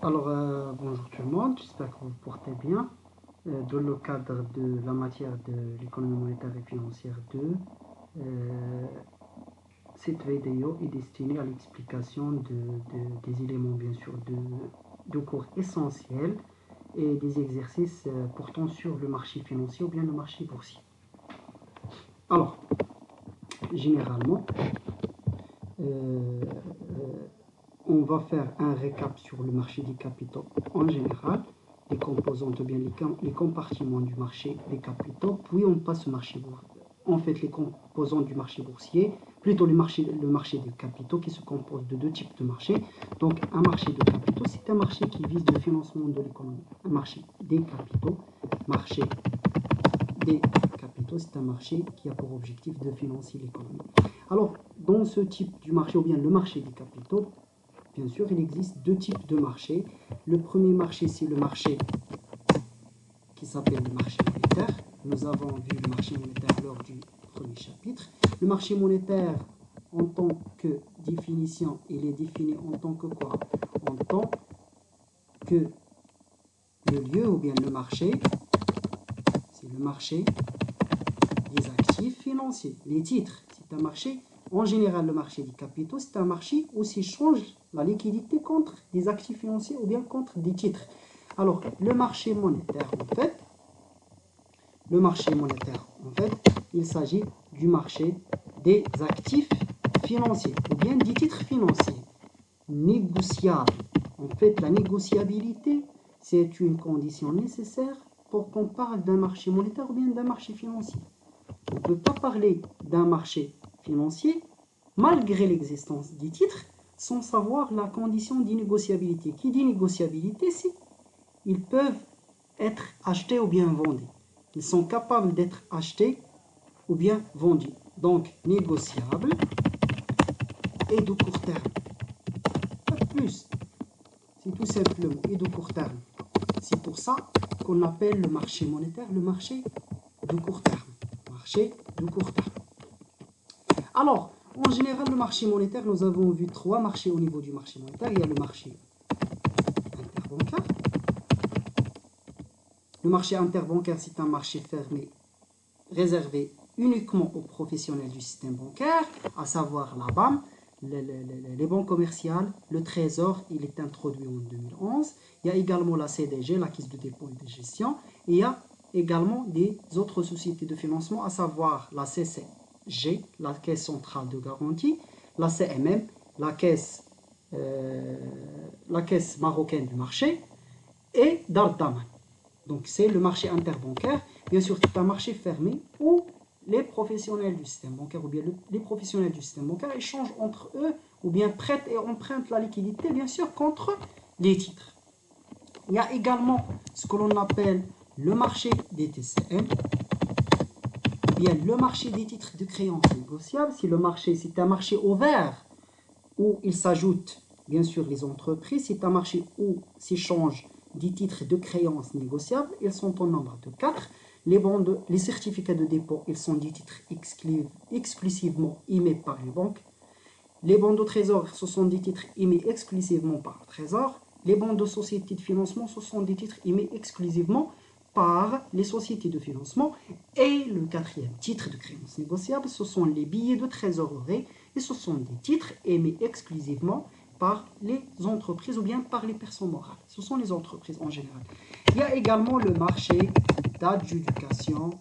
Alors, bonjour tout le monde, j'espère que vous vous portez bien. Dans le cadre de la matière de l'économie monétaire et financière 2, cette vidéo est destinée à l'explication des éléments, bien sûr, de cours essentiels et des exercices portant sur le marché financier ou bien le marché boursier. Alors, généralement, on va faire un récap sur le marché des capitaux en général, les composantes ou bien les compartiments du marché des capitaux, puis on passe au marché boursier. En fait, les composantes du marché boursier, plutôt le marché des capitaux qui se compose de deux types de marchés. Donc, un marché de capitaux, c'est un marché qui vise le financement de l'économie. Un marché des capitaux, c'est un marché qui a pour objectif de financer l'économie. Alors, dans ce type du marché, ou bien le marché des capitaux, bien sûr, il existe deux types de marchés. Le premier marché, c'est le marché qui s'appelle le marché monétaire. Nous avons vu le marché monétaire lors du premier chapitre. Le marché monétaire, en tant que définition, il est défini en tant que quoi? En tant que le lieu ou bien le marché, c'est le marché des actifs financiers, les titres. C'est un marché, en général le marché des capitaux, c'est un marché où s'échange la liquidité contre des actifs financiers ou bien contre des titres. Alors, le marché monétaire, il s'agit du marché des actifs financiers ou bien des titres financiers négociables. En fait, la négociabilité, c'est une condition nécessaire pour qu'on parle d'un marché monétaire ou bien d'un marché financier. On ne peut pas parler d'un marché financier malgré l'existence des titres sans savoir la condition d'innégociabilité. Qui dit négociabilité, c'est ils peuvent être achetés ou bien vendus. Ils sont capables d'être achetés ou bien vendus. Donc, négociable et de court terme. Pas plus. C'est tout simplement et de court terme. C'est pour ça qu'on appelle le marché monétaire le marché de court terme. Marché de court terme. Alors, en général, le marché monétaire, nous avons vu trois marchés au niveau du marché monétaire. Il y a le marché interbancaire. Le marché interbancaire, c'est un marché fermé, réservé uniquement aux professionnels du système bancaire, à savoir la BAM, les banques commerciales, le Trésor, il est introduit en 2011. Il y a également la CDG, la Caisse de dépôt et de gestion. Et il y a également des autres sociétés de financement, à savoir la CCG, la Caisse centrale de garantie, la CMM, la Caisse marocaine du marché et Dar Daman. Donc c'est le marché interbancaire. Bien sûr, c'est un marché fermé où les professionnels du système bancaire ou bien les professionnels du système bancaire échangent entre eux ou bien prêtent et empruntent la liquidité, bien sûr, contre les titres. Il y a également ce que l'on appelle le marché des TCM, ou bien le marché des titres de créances négociables. C'est un marché ouvert où il s'ajoute, bien sûr, les entreprises. C'est un marché où s'échangent des titres de créances négociables. Ils sont au nombre de 4. Les certificats de dépôt, ils sont des titres exclusivement émis par les banques. Les bons de trésor, ce sont des titres émis exclusivement par le trésor. Les bons de sociétés de financement, ce sont des titres émis exclusivement par les sociétés de financement. Et le quatrième titre de créance négociable, ce sont les billets de trésorerie et ce sont des titres émis exclusivement par les entreprises ou bien par les personnes morales. Ce sont les entreprises en général. Il y a également le marché d'adjudication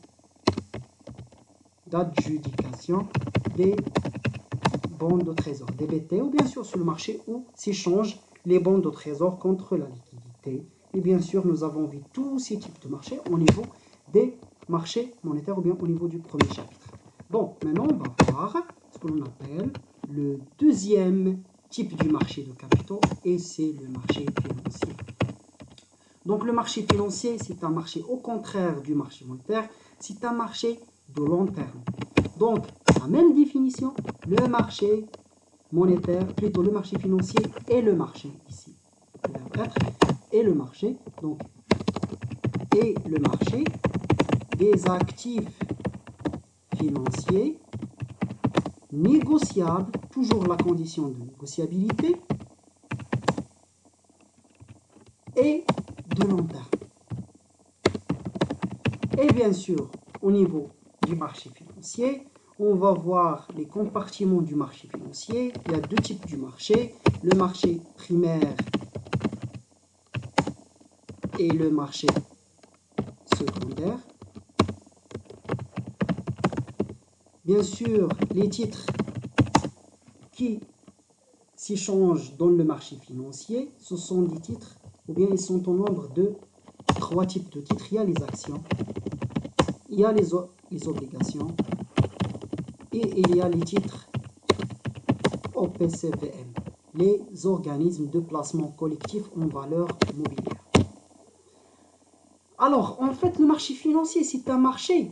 des bons de trésor, des BT, ou bien sûr sur le marché où s'échangent les bons de trésor contre la liquidité. Et bien sûr, nous avons vu tous ces types de marchés au niveau des marchés monétaires ou bien au niveau du premier chapitre. Bon, maintenant on va voir ce que l'on appelle le deuxième type du marché de capitaux et c'est le marché financier. Donc le marché financier, c'est un marché au contraire du marché monétaire, c'est un marché de long terme. Donc, la même définition, le marché monétaire, plutôt le marché financier et le marché ici. Et le marché, donc, et le marché des actifs financiers négociables, toujours la condition de négociabilité, et de long terme. Et bien sûr, au niveau du marché financier, on va voir les compartiments du marché financier. Il y a deux types du marché, le marché primaire et le marché secondaire. Bien sûr, les titres qui s'échangent dans le marché financier, ce sont des titres, ou bien ils sont au nombre de trois types de titres. Il y a les actions, il y a les obligations et il y a les titres OPCVM, les organismes de placement collectif en valeur mobilière. Alors, en fait, le marché financier, c'est un marché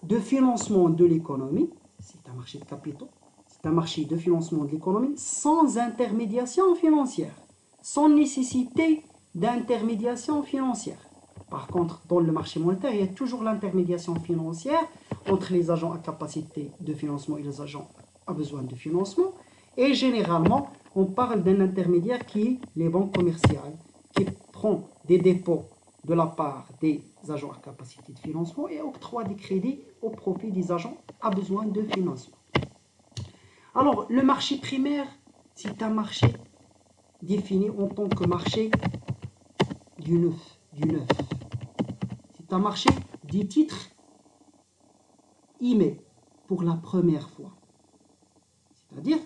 de financement de l'économie, c'est un marché de capitaux, c'est un marché de financement de l'économie sans intermédiation financière, sans nécessité d'intermédiation financière. Par contre, dans le marché monétaire, il y a toujours l'intermédiation financière entre les agents à capacité de financement et les agents à besoin de financement. Et généralement, on parle d'un intermédiaire qui est les banques commerciales, qui prend des dépôts de la part des agents à capacité de financement et octroie des crédits au profit des agents à besoin de financement. Alors, le marché primaire, c'est un marché défini en tant que marché du neuf. C'est un marché des titres émis pour la première fois. C'est-à-dire,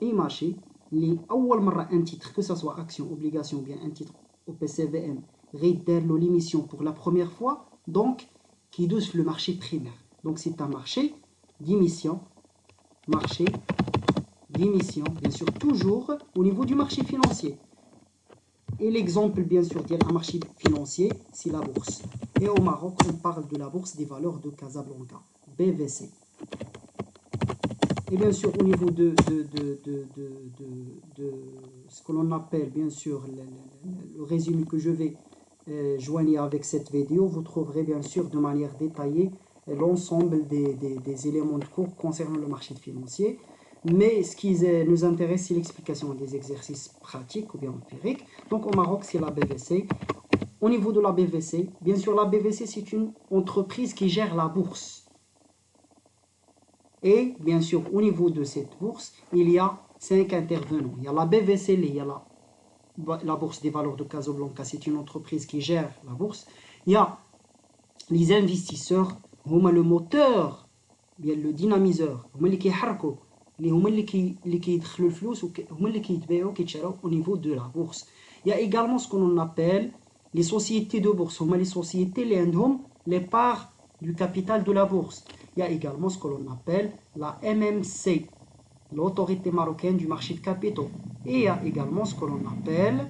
un marché, un titre, que ce soit action, obligation, bien un titre au PCVM, réitère l'émission pour la première fois, donc qui douce le marché primaire. Donc c'est un marché d'émission, bien sûr toujours au niveau du marché financier. Et l'exemple bien sûr d'un marché financier, c'est la bourse. Et au Maroc, on parle de la bourse des valeurs de Casablanca, BVC. Et bien sûr, au niveau de ce que l'on appelle, bien sûr, le résumé que je vais joindre avec cette vidéo, vous trouverez bien sûr de manière détaillée l'ensemble des éléments de cours concernant le marché financier. Mais ce qui nous intéresse, c'est l'explication des exercices pratiques ou bien empiriques. Donc au Maroc, c'est la BVC. Au niveau de la BVC, bien sûr, la BVC, c'est une entreprise qui gère la bourse. Et bien sûr, au niveau de cette bourse, il y a 5 intervenants. Il y a la BVC, il y a la bourse des valeurs de Casablanca, c'est une entreprise qui gère la bourse. Il y a les investisseurs, le moteur, bien le dynamiseur, اللي كيحركوا اللي هما اللي كيدخلوا الفلوس وهما اللي كيتباعوا كيتشراو au niveau de la bourse. Il y a également ce qu'on appelle les sociétés de bourse, هما les sociétés اللي عندهم les parts du capital de la bourse. Il y a également ce que l'on appelle la MMC, l'autorité marocaine du marché de capitaux. Et il y a également ce que l'on appelle,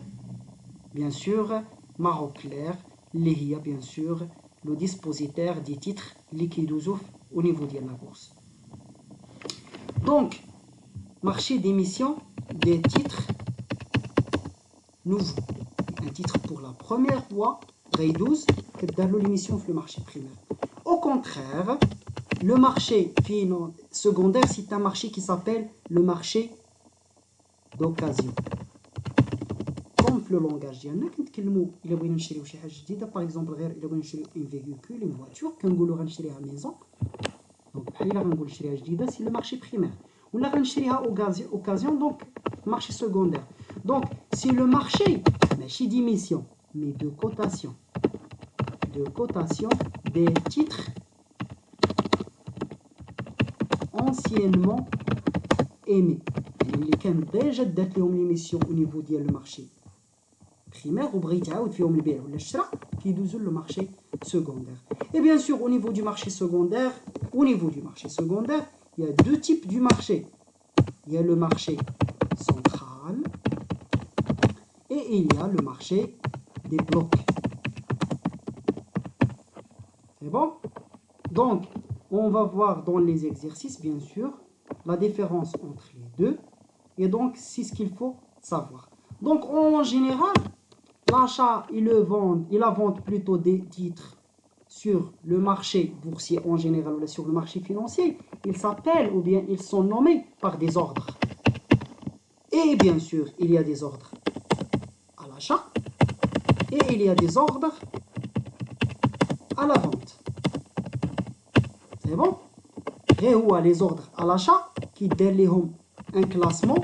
bien sûr, Maroclair, qui est bien sûr le dispositeur des titres liquides au niveau de la bourse. Donc, marché d'émission des titres nouveaux. Un titre pour la première fois, Ray12, qui est l'émission sur le marché primaire. Au contraire, le marché secondaire, c'est un marché qui s'appelle le marché d'occasion. Comme le langage ديالنا كنتكلموا الا بغينا نشريو شي حاجه جديده باغ اكزومبل غير الا بغينا نشريو ان فيغيكول اون فواتور كنقولوا غنشريها ميزون دونك بحال الا غنقول نشريها جديده سي لو مارشي بريمير ولا غنشريها اوكازيون دونك مارشي سكوندير دونك سي لو مارشي ماشي ديميسيون مي دو cotation des titres anciennement émis اللي كان ديجا دات لهم ليميسيون او نيفو ديال لو مارشي primaire ou بغيت يعاود فيهم البيع ولا الشراء كيدوزو لو مارشي secondaire. Et bien sûr au niveau du marché secondaire, il y a deux types du marché. Il y a le marché central et il y a le marché des blocs. C'est bon? Donc on va voir dans les exercices bien sûr la différence entre les deux et donc c'est ce qu'il faut savoir. Donc en général, l'achat et la vente plutôt des titres sur le marché boursier en général ou sur le marché financier, ils s'appellent ou bien ils sont nommés par des ordres. Et bien sûr, il y a des ordres à l'achat et il y a des ordres à la vente. C'est bon? Et les ordres à l'achat qui donnent un classement,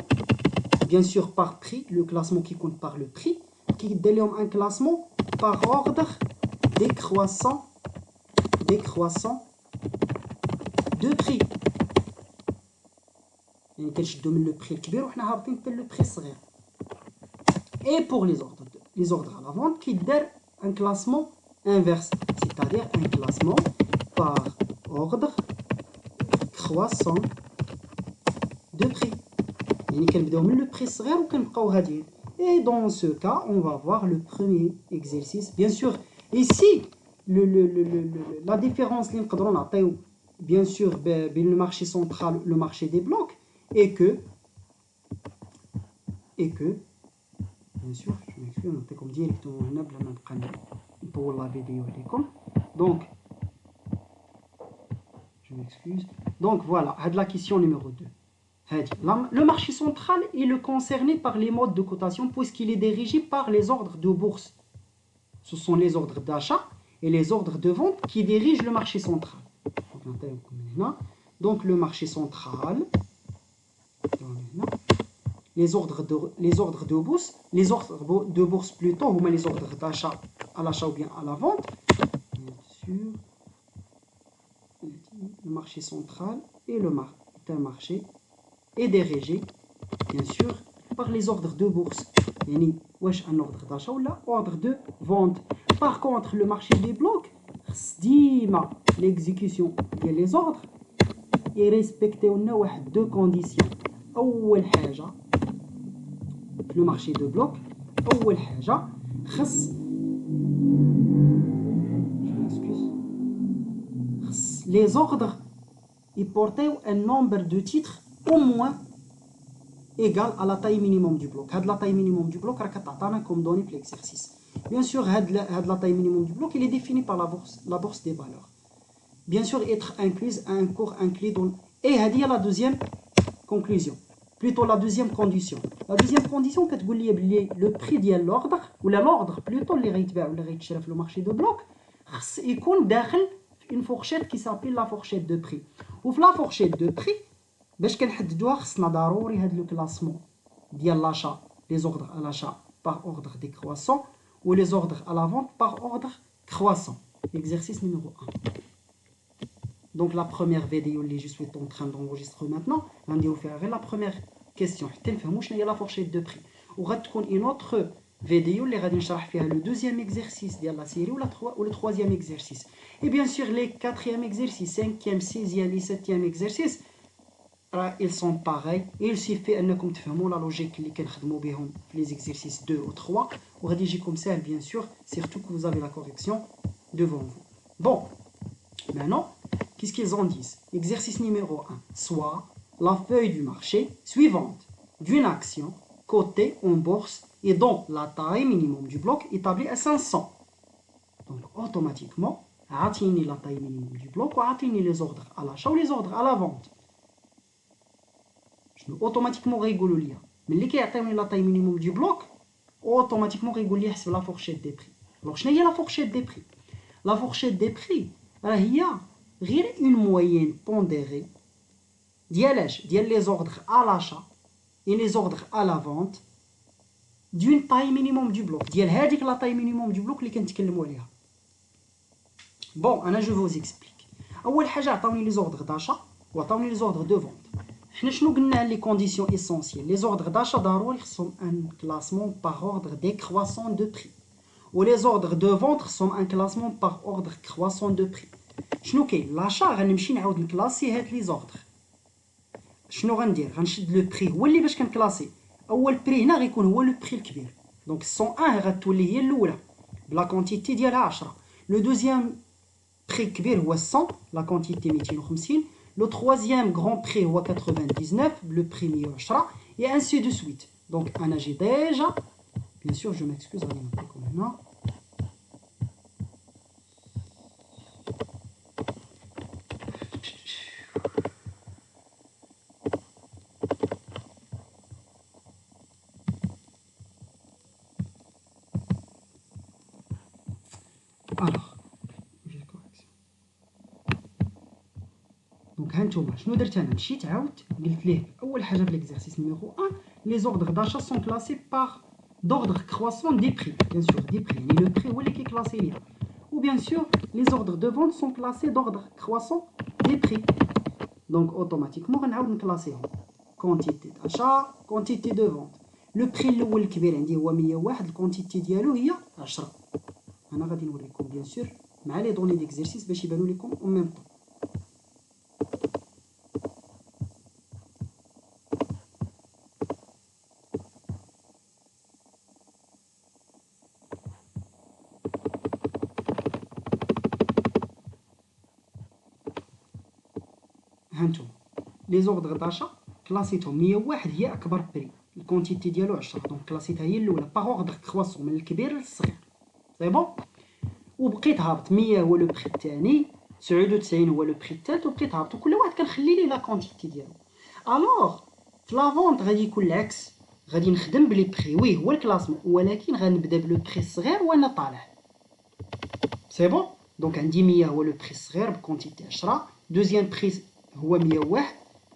bien sûr par prix, le classement qui compte par le prix, qui donnent un classement par ordre décroissant de prix. يعني كنشدو من le prix الكبير وحنا هابطين حتى le prix الصغير. Et pour les ordres à la vente qui donnent un classement inverse, c'est-à-dire un classement par ordre croissant de prix. يعني كنبداو من le prix الصغير وكنبقاو غاديين. Et dans ce cas, on va voir le premier exercice. Bien sûr, ici, la différence اللي نقدروا نعطيو bien sûr بين le marché central et le marché des blocs est que bien sûr, je m'excuse, نعطيكم directement هنا بلا ما نبقى نطول la vidéo عليكم. Donc je m'excuse. Donc voilà, la question numéro 2. Le marché central est le concerné par les modes de cotation puisqu'il est dirigé par les ordres de bourse. Ce sont les ordres d'achat et les ordres de vente qui dirigent le marché central. Donc le marché central, les ordres de bourse, plutôt, ou les ordres d'achat à l'achat ou bien à la vente. Bien sûr, le marché central et le marché est dirigé, bien sûr, par les ordres de bourse. Yani, wesh un ordre d'achat ou là, ordre de vente. Par contre, le marché des blocs, l'exécution des ordres est respecté deux conditions. أول حاجة le marché de blocs, أول حاجة خص les ordres ils portent un nombre de titres au moins égal à la taille minimum du bloc. La taille minimum du bloc est comme donné pour l'exercice. Bien sûr, la taille minimum du bloc il est défini par la bourse des valeurs. Bien sûr, être incluse à un cours inclus dans... Et la deuxième conclusion. Plutôt la deuxième condition. La deuxième condition, le prix de l'ordre, ou l'ordre plutôt, le marché de bloc, il compte dans une fourchette qui s'appelle la fourchette de prix. Ou la fourchette de prix, باش كنحددوها خصنا ضروري هاد لو كلاسمون ديال l'achat, les ordres à l'achat par ordre décroissant ou les ordres à la vente par ordre croissant. Exercice numéro 1. Donc la première vidéo que je suis en train d'enregistrer maintenant, on va faire la première question. Quelle est la fourchette de prix? On va une autre vidéo qui va faire le deuxième exercice de la série ou le troisième exercice. Et bien sûr les quatrième exercice, cinquième, sixième et septième exercice, ils sont pareils. Et il suffit de comprendre la logique que nous avons les exercices 2 ou 3. On rédige comme ça, bien sûr, surtout que vous avez la correction devant vous. Bon, maintenant, qu'est-ce qu'ils en disent? Exercice numéro 1. Soit la feuille du marché suivante d'une action cotée en bourse et dont la taille minimum du bloc est établie à 500. Donc, automatiquement, atteindre la taille minimum du bloc ou atteindre les ordres à l'achat ou les ordres à la vente. Automatiquement ريقولوا لي ملي كيعطيوني لا تاي مينيموم دو بلوك اوتوماتيكمون غيقول لي حسب لا فورشيت دي بري. دونك شنو هي لا فورشيت دي بري؟ لا فورشيت دي بري راه هي غير اون موين بونديري ديال لي زوردر ا لاشا اي لي زوردر ا لا فونت دون تاي مينيموم دو بلوك ديال هذيك لا تاي مينيموم دو بلوك اللي كنتكلموا عليها. بون انا جو فوز اكسبليك. اول حاجه عطاوني لي زوردر داشا وعطاوني لي زوردر دو فونت. حنا شنو قلنا لي كونديسيون اسونسيال؟ لي زوردر داشا ضروري خصهم ان كلاسمون باغ اوردر ديكرواسون دو بري و لي زوردر دو فونت خصهم ان كلاسمون باغ اوردر كرواسون دو بري. شنو كاين؟ لاشا غنمشي نعاود نكلاسي هاد لي زوردر. شنو غندير؟ غنشد لو بري هو اللي باش كنكلاسي. اول بري هنا غيكون هو لو بري الكبير، دونك 101 غتولي هي الاولى بلا كونتيتي ديالها 10. لو دوزيام بري كبير هو 100 لا كونتيتي 250. Le troisième grand prix est 99, le prix 110, et ainsi de suite. Donc, j'ai déjà, bien sûr, je m'excuse, maintenant. الوغ دونك هانتوما شنو درت انا؟ مشيت عاودت قلت ليه اول حاجه في ليكزارسيس نيميرو 1 لي زوردر داشا سون كلاسي باغ d'ordre croissant des prix, bien sûr, des prix. Et le prix, où est-ce qui est classé là? Ou bien sûr, les ordres de vente sont classés d'ordre croissant des prix. Donc, automatiquement, on va classer quantité d'achat, quantité de vente. Le prix الأول الكبير عندي هو 101, الكونتيتي ديالو هي 10. أنا غادي نوريكم bien sûr مع لي دوني ديكزارسيس باش يبانوا لكم en même temps. هانتوما لي زوردر داشا كلاسيتهم 101 هي اكبر بري الكونتيتي ديالو 10 دونك كلاسيتها هي الاولى باغ اوردر كرواسون من الكبير للصغير سي بون وبقيت هابط 100 هو لو بري الثاني 99 هو لو بري الثالث وبقيت هابط وكل واحد كنخلي ليه لا كونتيتي ديالو الوغ في لا فونت غادي يكون العكس غادي نخدم بلي بري وي هو الكلاسمون ولكن غنبدا بلو بري الصغير وانا طالع سي بون دونك عندي 100 هو لو بري الصغير بكونتيتي 10 دوزيام بري هو 101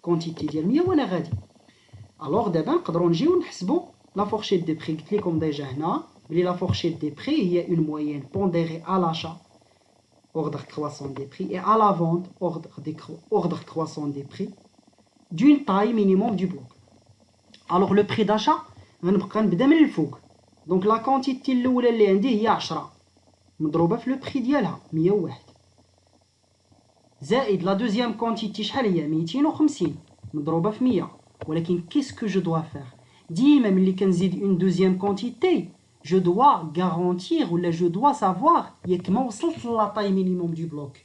كونتيتي ديال 100 وانا غادي الوغ دابا نقدروا نجيو نحسبوا لا فورشيت دي بري قلت لكم ديجا هنا بلي لا فورشيت دي بري هي اون موين بونديري ا لاشا اوردر كرواسون دي بري اي ا لا فونت اوردر كرواسون دي بري دون تاي مينيموم دو بلوك الوغ لو بري داشا غنبقى نبدا من الفوق دونك لا كونتيتي الاولى اللي عندي هي 10 مضروبه في لو بري ديالها 101 زائد لا دوزيام كونتيتي شحال هي 250 مضروبه في 100 ولكن كيسكو جو دوا فير ديما ملي كنزيد اون دوزيام كونتيتي جو دوا غارونتير ولا جو دوا سافوار ياك ما وصلت لا طاي مينيموم دو بلوك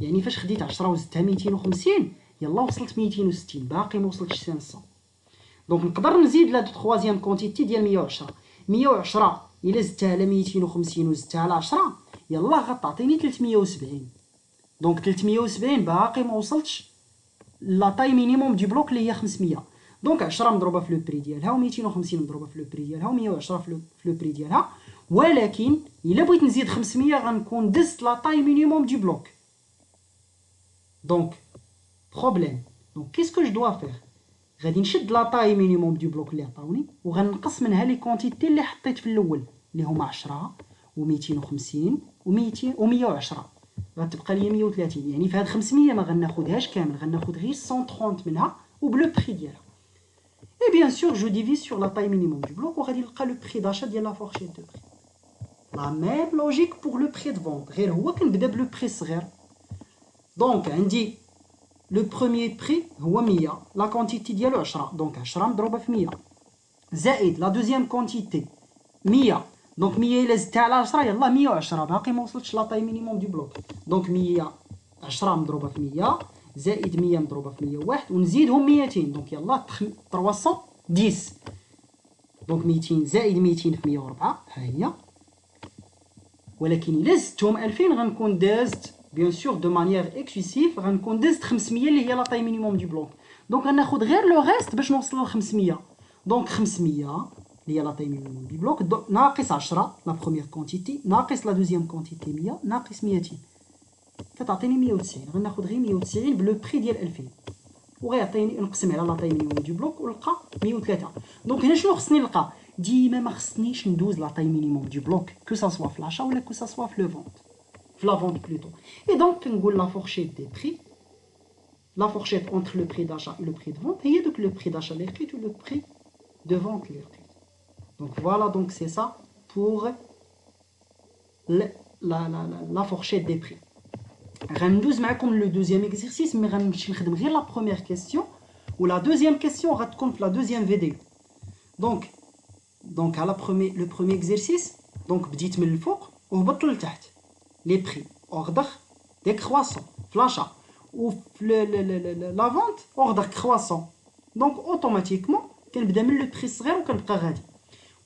يعني فاش خديت 10 وزدتها 250 يلا وصلت 260 باقي ما وصلتش 500 دونك نقدر نزيد لا تروازيام كونتيتي ديال 110 الا زدتها على 250 وزدتها على 10 يلا غتعطيني 370 دونك 370 باقي ما وصلتش لا طاي مينيموم دو بلوك اللي هي 500 دونك 10 مضروبه في لو بري ديالها و250 مضروبه في لو بري ديالها و110 في لو بري ديالها ولكن الا بغيت نزيد 500 غنكون دزت لا طاي مينيموم دو بلوك دونك بروبليم دونك كيسكو جو دوا فير غادي نشد لا طاي مينيموم دو بلوك اللي عطاوني وغنقص منها لي كونتيتي اللي حطيت في الاول اللي هما 10 و250 و200 و110 غتبقى ليا 130 يعني في هاد 500 ما غناخذهاش كامل غناخذ غير 130 منها وبلو بري ديالها اي بيان سور جو ديفيز سور لا طاي مينيموم دو بلوك وغادي نلقى لو بري داشا ديال لا فورشيت دو بري لا ميم لوجيك بوغ لو بري دو فونت غير هو كنبدا بلو بري صغير دونك عندي لو بروميير بري هو 100 لا كونتيتي ديالو 10 دونك 10 مضروبه في 100 زائد لا دوزيام كونتيتي 100 دونك 100 الا زدتها على 10 يلا 110 باقي ما وصلتش لا طاي مينيموم دو بلوك دونك 110 مضروبه في 100 زائد 100 مضروبه في 101 ونزيدهم 200 دونك يلا 310 دونك 200 زائد 200 في 104 ها هي ولكن الا زدتهم 2000 غنكون دازت بيان سور دو مانيير اكسيسيف غنكون دازت 500 اللي هي لا طاي مينيموم دو بلوك دونك غناخذ غير لو ريست باش نوصل ل 500 دونك 500 اللي هي لا طاي مينيموم دو بلوك ناقص 10 لا بروميير كونتيتي ناقص لا دوزيام كونتيتي 100 ناقص 200 كتعطيني 190 غناخذ غير 190 بلو بري ديال 2000 وغيعطيني نقسم على لا طاي مينيموم دو بلوك ونلقى 103 دونك هنا شنو خصني نلقى ديما ما خصنيش ندوز لا طاي مينيموم دو بلوك كو سا سوا في لاشا ولا كو سا سوا في لو فونت في لا فونت بلوتو اي دونك كنقول لا فورشيت دي بري لا فورشيت اونتر لو بري داشا اي لو بري دو فونت هي دوك لو بري داشا اللي لقيت و لو بري دو فونت اللي لقيت دونك فوالا دونك سي سا بور la fourchette des prix. غندوز معكم لو دوزيام اكزرسيس مي غنمشي نخدم غير لا بروميير كيسيون ولا دوزيام كيسيون غتكون في لا دوزيام فيديو دونك على لو بروميير اكزرسيس دونك بديت من الفوق وهبطت لتحت لي بري اوردر ديكرواسون فلاشا و في لا فونت اوردر كرواسون دونك اوتوماتيكمون كنبدا من لو بري الصغير وكنبقى غادي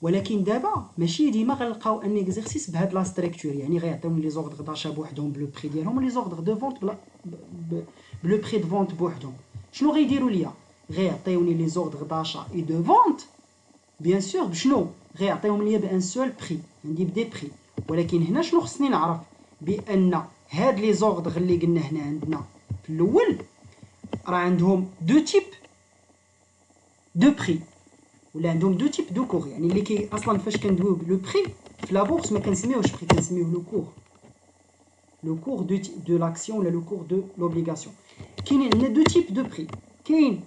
ولكن دابا ماشي ديما غنلقاو ان اكزرسيس بهاد لا ستركتور يعني غيعطيوني لي زوردر داشا بوحدهم بلو بري ديالهم ولي زوردر دو فونت بلو بري دو فونت بوحدهم شنو غيديروا ليا غيعطيوني لي زوردر داشا اي دو فونت بيان سور بشنو غيعطيهم ليا بان سول بري عندي بدي بري ولكن هنا شنو خصني نعرف بان هاد لي زوردغ اللي قلنا هنا عندنا في الاول راه عندهم دو تيب دو بري ولا عندهم دو تيب دو كور. يعني اللي كي اصلا فاش كندويو لو بري في لا بورس ما كنسميوش بري، كنسميوه لو كور، لو كور دو لاكسيون ولا لو كور دو لوبليغاسيون. كاينين عندنا دو تيب دو بري، كاين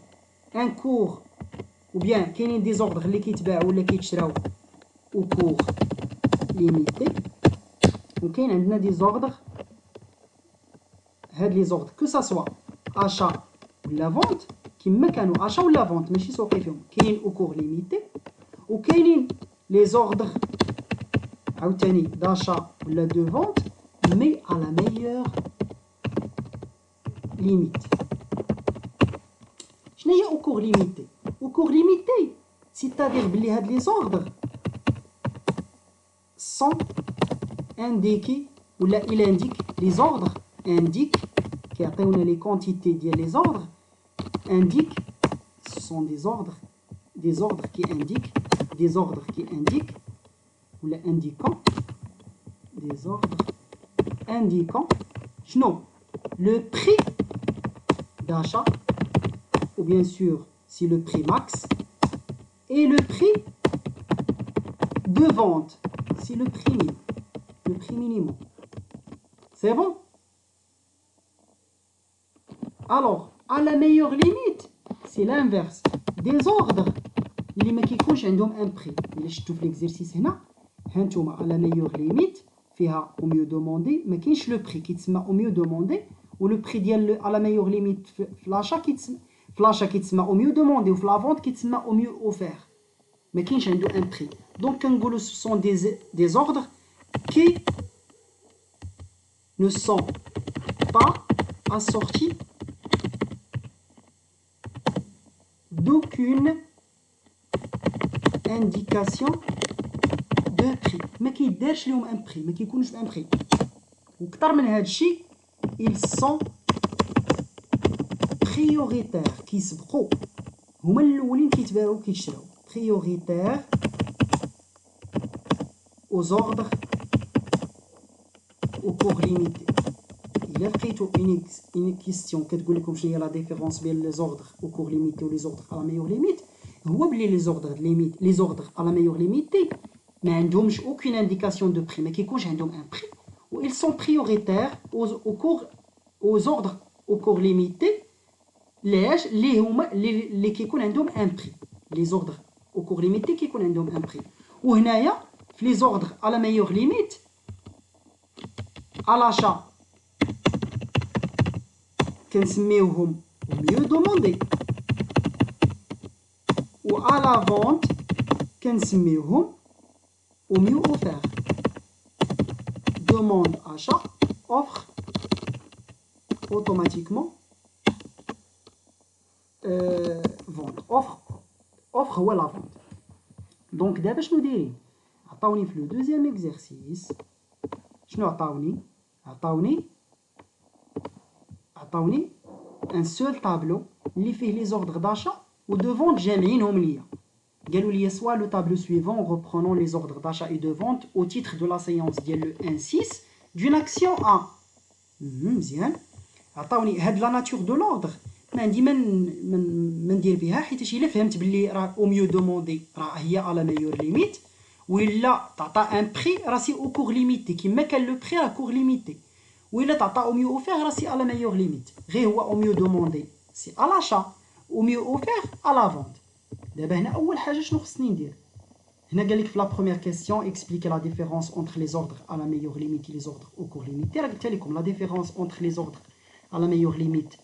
ان كور ou bien كاينين دي زوردغ اللي كيتباعوا ولا كيتشراو او كور ليميتي، وكاين عندنا دي زوردغ. هاد لي زوردغ كو سا سوا اشا ولا فونت كيما كانوا اشا ولا فونت ماشي سوقي فيهم، كاينين او كور ليميتي، وكاينين لي زوردغ عاوتاني داشا ولا دو فونت مي على ميور ليميت. شنو هي او كور ليميتي؟ او كور ليميتي سيتادير بلي هاد لي زوردغ سون انديكي ولا il indique les ordres indiquent كيعطيونا لي كونتيتي ديال لي زوردغ indique ce sont des ordres qui indiquent ولا indiquant des ordres indiquant شنو le prix d'achat ou bien sûr si le prix max et le prix de vente si le prix minimum. C'est bon? Alors, à la meilleure limite, c'est l'inverse. Des ordres اللي ما كيكونش عندهم ان بري. الا شفتوا في ليكزيرسيس هنا ها نتوما على ميور ليميت فيها او ميو دوموندي ما كاينش لو بري كيتسمى او ميو دوموندي، ولو بري ديال على ميور ليميت في لاشا كيتسمى او ميو دوموندي، وفي لا فونت كيتسمى او ميو اوفير. ما كاينش عنده ان بري. دونك كنقولوا سو سون دي اوردر qui ne sont pas assortis d'aucune indication de prix. ما كيدارش لهم ان بري، ما كيكونوش بان بري. وكثر من هذا الشيء ils sont prioritaires كيسبقوا، هما الاولين كيتباعوا كيتشراو. prioritaires aux ordres au cours limité. Il a pris une question كتقول لكم شنو هي لا ديفيرونس بين لي زوردغ او كور ليميتي و لي زوردغ على ميور ليميت. هو بلي لي زوردغ على ميور ليميتي ما عندهمش aucune indication de prix، ما كيكونش عندهم ان بري، و ils sont prioritaires aux ordres au cours limité لاش اللي هما اللي كيكون عندهم ان بري. لي زوردغ au cours limité كيكون عندهم ان بري. وهنايا في لي زوردغ على ميور ليميت à l'achat كنسميوهم mieux demandé و à la vente كنسميوهم au mieux offert. Demande achat, offre automatiquement vente. Offre هو la vente. Donc دابا شنو دايرين؟ عطاوني في لو دوزيام اكزرسيس شنو عطاوني ان سول طابلو اللي فيه لي زوردغ داشا و دو فونت جامعينهم ليا. قالوا لي soit le tableau suivant reprenant les ordres d'achat et de vente au titre de la séance ديال le 1-6 d'une action A. مزيان. عطاوني هاد لا ناتور دو لوردر ما عندي ما ندير بها، حيت الا فهمت باللي راه او ميو دوموندي راه هي على ميور ليميت، ولا تعطى ان بري راسي او كور ليميتي كيما كان لو بري راه كور ليميتي، ولا تعطى او ميو اوفير راسي على ميور ليميت. غير هو او ميو دوموندي سي على لاشا، او ميو اوفير على فونت. دابا هنا اول حاجه شنو خصني ندير؟ هنا قال لك في لا بروميير كيسيون اكسبليكي لا ديفيرونس اونتر لي زوردر على ميور ليميت لي زوردر او كور ليميتي. راه قلت لكم لا ديفيرونس اونتر لي زوردر على ميور ليميت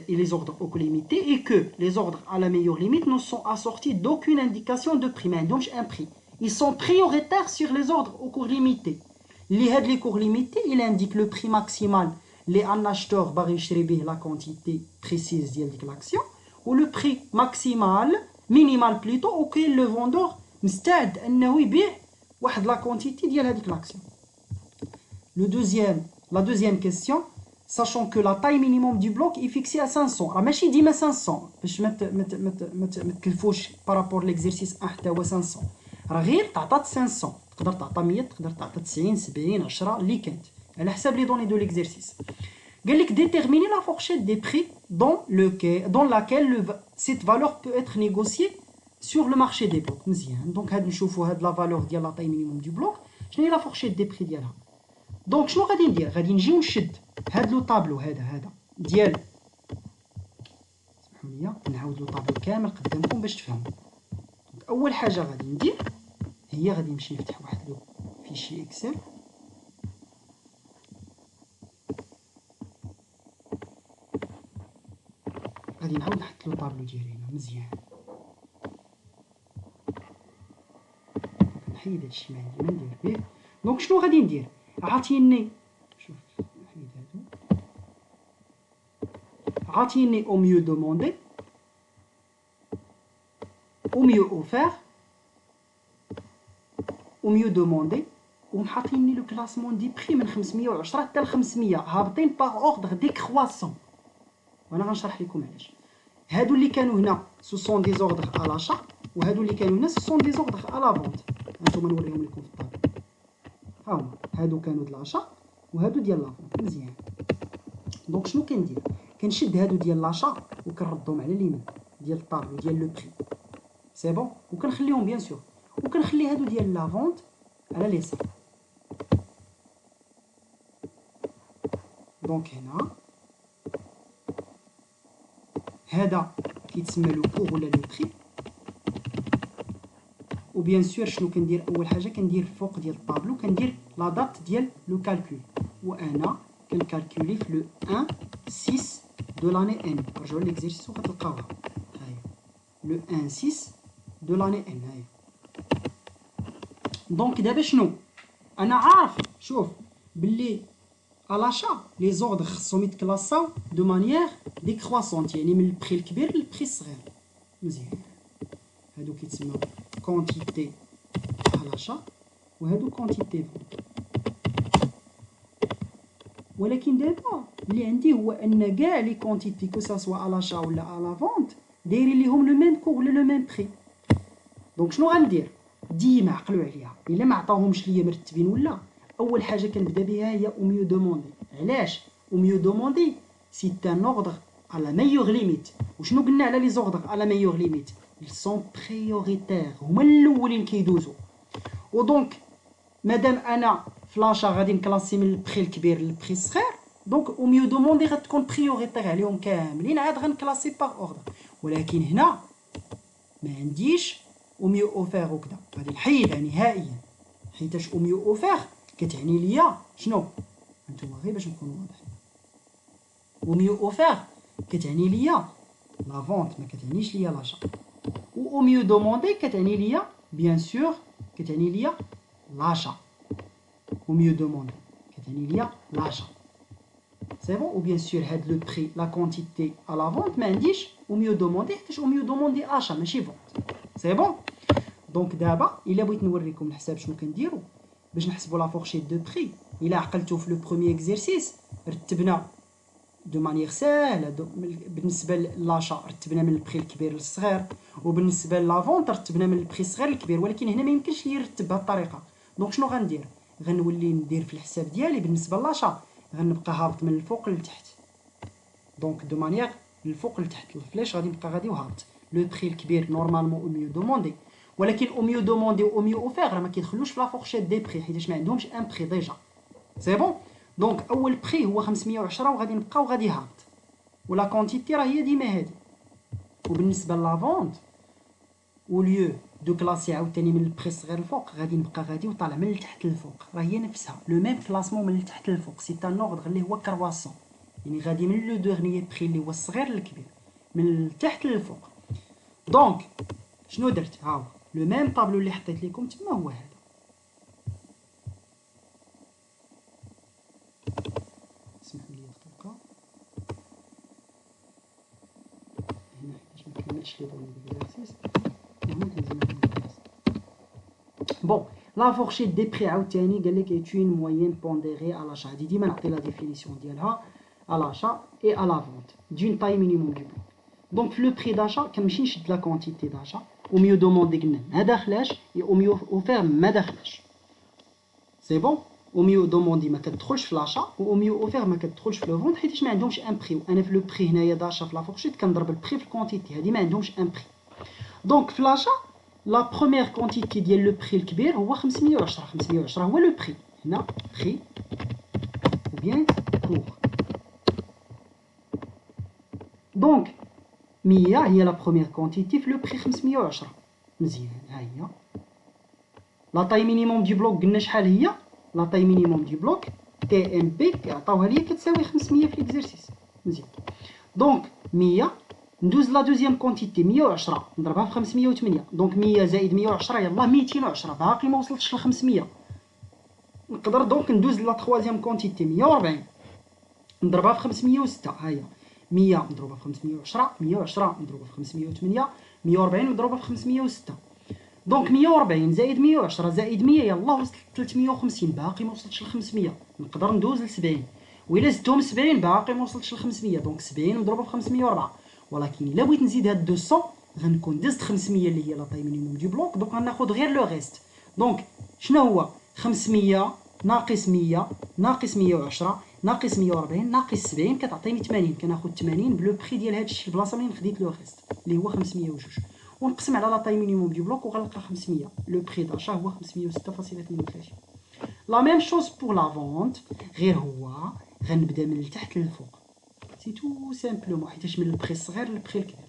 et les ordres au cours limité, et que les ordres à la meilleure limite ne sont assortis d'aucune indication de prix. Donc un prix. Ils sont prioritaires sur les ordres au cours limité. Les cours limités, il indique le prix maximal. Un acheteur va récupérer la quantité précise de l'action, ou le prix maximal, minimal plutôt, auquel le vendeur مستعد انه يبيع واحد la quantité de l'action. La deuxième question, sachant que la taille minimum du bloc est fixée à 500. راه ماشي ديما 500 باش ما تكلفوش بارابور ليكزيرسيس حتى هو 500، راه غير تعطات 500. تقدر تعطى 100 تقدر تعطى 90 70 10 اللي كانت على حساب لي دوني دو ليكزيرسيس. قال لك déterminer la fourchette des prix dans laquelle cette valeur peut être négociée sur le marché des blocs. مزيان دونك هاد نشوفوا هاد لا فالور ديال لا طاي مينيموم دو بلوك شنو هي لا فورشيت دي بري ديالها. دونك شنو غادي ندير؟ غادي نجي نشد هاد لو طابلو هذا ديال، سمحوا لي نعاود لو طابلو كامل قدامكم باش تفهموا. دونك اول حاجه غادي ندير هي غادي نمشي نفتح واحد لو فيشي اكسل. غادي نعاود نحط لو طابلو ديالي هنا مزيان. نحيد هادشي ما عندي ما ندير به. دونك شنو غادي ندير؟ عاطيني شوف نحيد هادو، عاطيني او ميو دوموندي او ميو اوفير او ميو دوموندي، ومحاطيني لو كلاسمون دي بري من 510 حتى ل 500 هابطين باغ اوردر ديكرواسون. وانا غنشرح لكم علاش. هادو اللي كانوا هنا سو سون دي زوردر ا لاشا، وهادو اللي كانوا هنا سو سون دي زوردر ا لا فونت. هانتوما نوريهم لكم في الطابلو. ها هما هادو كانوا د لاشا وهادو ديال لا فونت مزيان. دونك شنو كندير؟ كنشد هادو ديال لاشا وكنردهم على اليمين ديال الطابلو ديال لو بري سي بون، وكنخليهم بيان سور، وكنخلي هادو ديال لا فونت على ليسار. دونك هنا هذا كيتسمى لو كور ولا لو بري. وبيان سور شنو كندير؟ اول حاجه كندير فوق ديال الطابلو كندير لا دات ديال لو كالكول، وانا كنكالكولي في لو 1 6 دو لاني ان. رجعوا ليكزيرسيس وغتلقاوها هاهي لو 1 6 دو لاني ان هاهي. دونك دابا شنو انا عارف؟ شوف باللي الاشا لي زوردر خصهم يتكلاساو دو مانيير ديكرواسونت، يعني من البري الكبير للبري الصغير مزيان. هادو كيتسموا كونتيتي الاشا وهادو كونتيتي فونت. ولكن دابا اللي عندي هو ان كاع لي كونتيتي كو سا سوا الاشا ولا لا فونت دايرين ليهم لو ميم كور ولا لو ميم بري. دونك شنو غندير؟ ديما عقلوا عليها، الا ما عطاوهمش ليا مرتبين ولا، اول حاجه كنبدا بها هي او ميو دوموندي. علاش او ميو دوموندي؟ سي ان اوردر على ميور ليميت. وشنو قلنا على لي زوردر على ميور ليميت؟ ils sont prioritaires، هما الاولين كيدوزو. ودونك مادام انا فلاشا غادي نكلاسي من البري الكبير للبري الصغير، دونك او ميو دوموندي غتكون بريوريتير عليهم كاملين، عاد غنكلاسي باغ اوردر. ولكن هنا ما عنديش او ميو اوفير وكذا، غادي نحيدها نهائيا، حيتاش او ميو اوفير كتعني ليا شنو؟ هانتوما غير باش نكونوا واضحين، او ميو اوفير كتعني ليا لا فونت، ما كتعنيش ليا لاشا. و او ميو دوموندي كتعني ليا بيان سور كتعني ليا لاشا. او ميو دوموندي كتعني ليا لاشا سي بون. و بيان سور هاد لو بري لا كونتيتي ا لا فونت ما عنديش او ميو دوموندي، حيتاش او ميو دوموندي اشا ماشي فونت سي بون. دونك دابا الا بغيت نوريكم الحساب شنو كنديرو باش نحسبوا لا فورشيت دو بري. الا عقلتو في لو بروميير اكزرسيس رتبنا دو مانيير ساهله. بالنسبه للاشا رتبنا من البري الكبير للصغير، وبالنسبه لا فونت رتبنا من البري الصغير للكبير، ولكن هنا ما يمكنش لي نرتب بهذه الطريقه. دونك شنو غندير؟ غنولي ندير في الحساب ديالي بالنسبه لاشا غنبقى هابط من الفوق للتحت. دونك دو مانيير من الفوق للتحت الفليش غادي نبقى غادي وهابط. لو بري الكبير نورمالمون او ميو دوموندي، ولكن او ميو دوموندي و او ميو اوفير راه ما كيدخلوش في لا فورشيت دي بري حيتاش ما عندهمش ان بري ديجا سي بون. دونك اول بري هو 510 وغادي نبقاو غادي هابط، ولا كونتيتي راه هي ديما هادي. وبالنسبه لا فونت او ليو دو كلاسي عاوتاني من البري الصغير الفوق غادي نبقى غادي وطالع من التحت للفوق، راه هي نفسها لو ميم كلاسمون من التحت للفوق. سي ان اوردر اللي هو كرواسون، يعني غادي من لو دورنيي بري اللي هو الصغير للكبير من التحت للفوق. دونك شنو درت؟ ها هو لو ميم طابلو اللي حطيت لكم تما هو هذا. اسمحوا لي دقيقه هنا حيت ما كملتش لي دوني ديكزارسيس هنا كنزيد بون. لا فورشيت دي بري عاوتاني قال لك ايت اون موين بونديري على اشا. هادي ديما نعطي لا ديفينيسيون ديالها على اشا اي على فونت دون طاي مينيموم دو بلوك. دونك في لو بري داشا كنمشي نشد لا كونتيتي داشا، او ميو دوموندي قلنا ما داخلاش، او ميو اوفير ما داخلاش. سي بون او ميو دوموندي ما كتدخلش في لاشا و او ميو اوفير ما كتدخلش في لو فونت حيت ما عندهمش ان بري وانا في لو بري هنايا داشا في لا فورشيت كنضرب البري في الكونتيتي هادي ما عندهمش ان بري دونك في لاشا لا بروميير كونتيتي ديال لو بري الكبير هو 510 510 هو لو بري هنا بري ou bien cours. Donc 100 هي لا بروميير كونتيتي في لو بري 510 مزيان ها هي لا طاي مينيموم دي بلوك قلنا شحال هي لا طاي مينيموم دي بلوك تي ام بي عطاوها ليا كتساوي 500 في ليكزيرسيس مزيان دونك 100 ندوز لا دوزيام كونتيتي 110 نضربها في 508 دونك 100 زائد 110 يلاه 210 باقي ما وصلتش ل 500 نقدر دونك ندوز لا تخوازيام كونتيتي 140 نضربها في 506 ها هي 100 مضروبه في 510 110 مضروبه في 508 140 مضروبه في 506 دونك 140 زائد 110 زائد 100 يلاه وصلت 350 باقي ما وصلتش ل 500 نقدر ندوز ل 70 وإلا زدتهم 70 باقي ما وصلتش ل 500 دونك 70 مضروبه في 504 ولكن الا بغيت نزيد هاد 200 غنكون دزت 500 اللي هي لا طاي مينيموم دو بلوك دوك غناخذ غير لو ريست دونك شنو هو 500 ناقص 100 ناقص 110 ناقص 140 ناقص 70 كتعطيني 80 كناخذ 80 بلو بري ديال هادشي البلاصه منين خديت لو ريست اللي هو 502 ونقسم على لا طاي مينيموم دو بلوك وغنلقى 500 لو بري داشا هو 506.32 لا ميم شوز بور لا فونت غير هو غنبدا من التحت للفوق سي تو سامبلومون حيتاش من البري الصغير للبري الكبير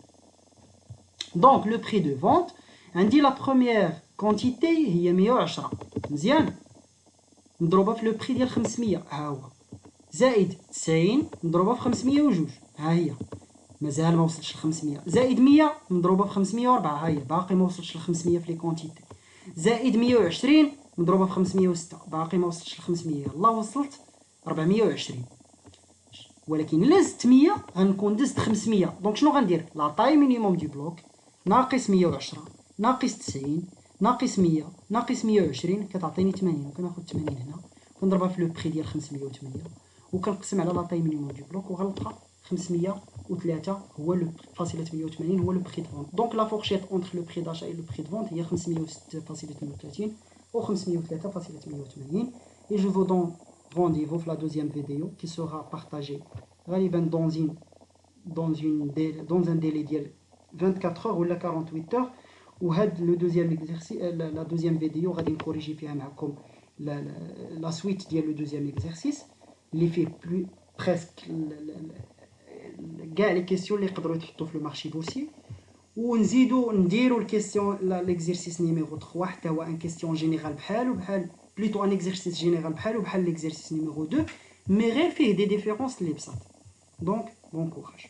دونك لو بري دو فونت عندي لا بروميير كونتيتي هي 110 مزيان نضربها في لو بري ديال 500 ها هو زائد 90 نضربها في 502 ها هي مازال ما وصلتش ل 500 زائد 100 نضربها في 504 ها هي باقي ما وصلتش ل 500 في لي كونتيتي زائد 120 نضربها في 506 باقي ما وصلتش ل 500 يلاه وصلت 420 ولكن الا زدت 100 غنكون دزت 500 دونك شنو غندير لا طاي مينيموم دو بلوك ناقص 110 ناقص 90 ناقص 100 ناقص 120 كتعطيني 80 وكناخذ 80 هنا كنضربها في لو بري ديال 508 وكنقسم على لا طاي مينيموم دو بلوك وغنلقى 503 هو لو فاصله 88 هو لو بري دو فونت دونك لا فورشيت اونتر لو بري داشا اي لو بري دو فونت هي 506.32 و 503.88 et je vous donne rendez-vous pour la deuxième vidéo qui sera partagée غالبا dans un délai ديال 24 heures ولا 48 heures وهاد لو دوزيام اكزرسيس لا دوزيام فيديو غادي نكوريجي فيها معكم لا سويت ديال لو دوزيام اكزرسيس اللي فيه بريسك كاع لي كيسيون اللي يقدروا يتحطوا في لو مارشي بورسي ونزيدو نديرو الكيسيون ليكزرسيس نيميرو 3 حتى هو ان كيسيون جينيرال بحال بليتو ان اكزرسيس جينيرال بحال ليكزرسيس نيميرو 2 مي غير فيه دي ديفيرونس اللي بساط دونك بون كوراج